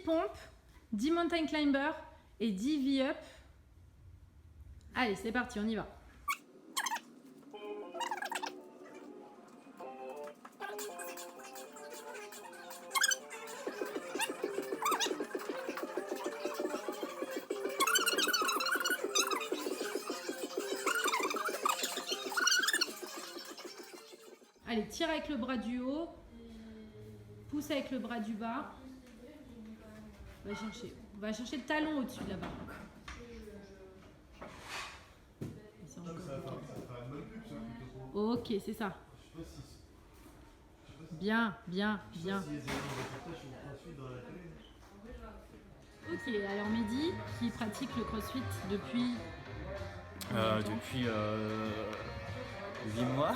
pompes, 10 mountain climbers et 10 V-up. Allez, c'est parti, on y va. Allez, tire avec le bras du haut, pousse avec le bras du bas. Va chercher le talon au-dessus de la barre. Ok, c'est ça. Bien, bien, bien. Ok, alors Mehdi, qui pratique le crossfit depuis... Depuis 8 mois.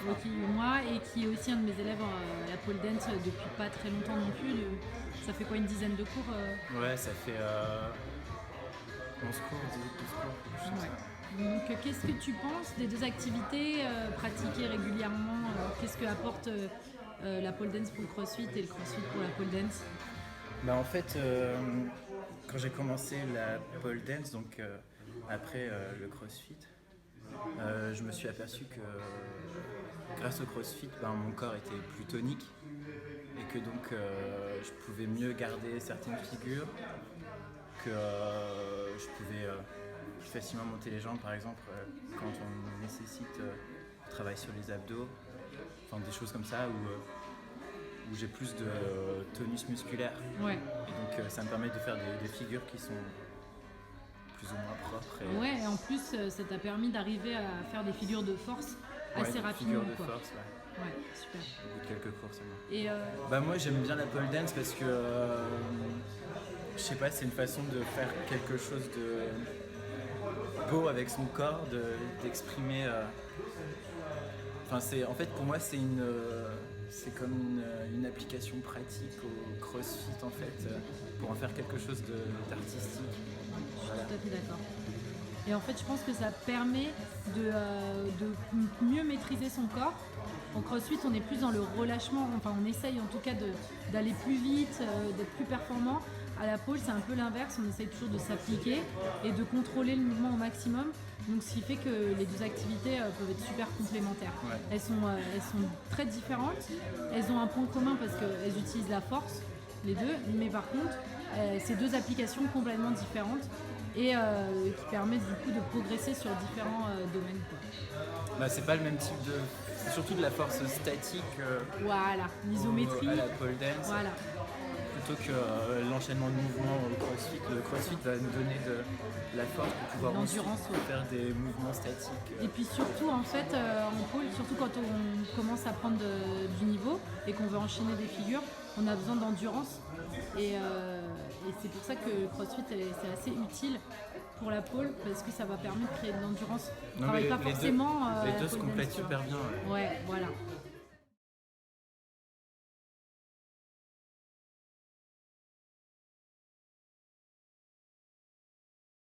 Ok, moi, et qui est aussi un de mes élèves à la pole dance depuis pas très longtemps non plus. Ça fait quoi, une dizaine de cours Ouais, ça fait 11 cours, 12 cours, quelque chose comme ça. Donc, qu'est-ce que tu penses des deux activités pratiquées régulièrement qu'est-ce que apporte la pole dance pour le crossfit et le crossfit pour la pole dance? Bah en fait, quand j'ai commencé la pole dance, donc après le crossfit, je me suis aperçu que grâce au crossfit, mon corps était plus tonique et que donc je pouvais mieux garder certaines figures, que je pouvais plus facilement monter les jambes par exemple quand on nécessite travail sur les abdos, enfin des choses comme ça où j'ai plus de tonus musculaire. Ouais. Et donc ça me permet de faire des figures qui sont plus ou moins propres. Ouais, et en plus ça t'a permis d'arriver à faire des figures de force assez rapidement. Figures de quoi. force, ouais. Ouais, super. Au bout de quelques cours seulement. Et moi j'aime bien la pole dance parce que je sais pas, c'est une façon de faire quelque chose de beau avec son corps, d'exprimer. Enfin, en fait pour moi c'est comme une application pratique au crossfit en fait, pour en faire quelque chose d'artistique. je suis tout à fait d'accord. Et en fait, je pense que ça permet de mieux maîtriser son corps. En crossfit, on est plus dans le relâchement, enfin on essaye en tout cas d'aller plus vite, d'être plus performant. À la pole, c'est un peu l'inverse, on essaye toujours de s'appliquer et de contrôler le mouvement au maximum. Donc ce qui fait que les deux activités peuvent être super complémentaires. Ouais. Elles sont très différentes, elles ont un point commun parce qu'elles utilisent la force, les deux, mais par contre, c'est deux applications complètement différentes et qui permettent du coup de progresser sur différents domaines. Bah, c'est pas le même type de... C'est surtout de la force statique Voilà, l'isométrie. à la pole dance. Voilà. Plutôt que l'enchaînement de mouvements au crossfit. Le crossfit va nous donner de la force pour pouvoir L'endurance, ensuite faire des mouvements statiques. Et puis surtout en fait en pole, surtout quand on commence à prendre du niveau et qu'on veut enchaîner des figures, on a besoin d'endurance et c'est pour ça que le crossfit c'est assez utile pour la pole parce que ça va permettre de créer de l'endurance. On travaille pas forcément les deux se pole complètent dance, tu vois. super bien. Ouais, voilà.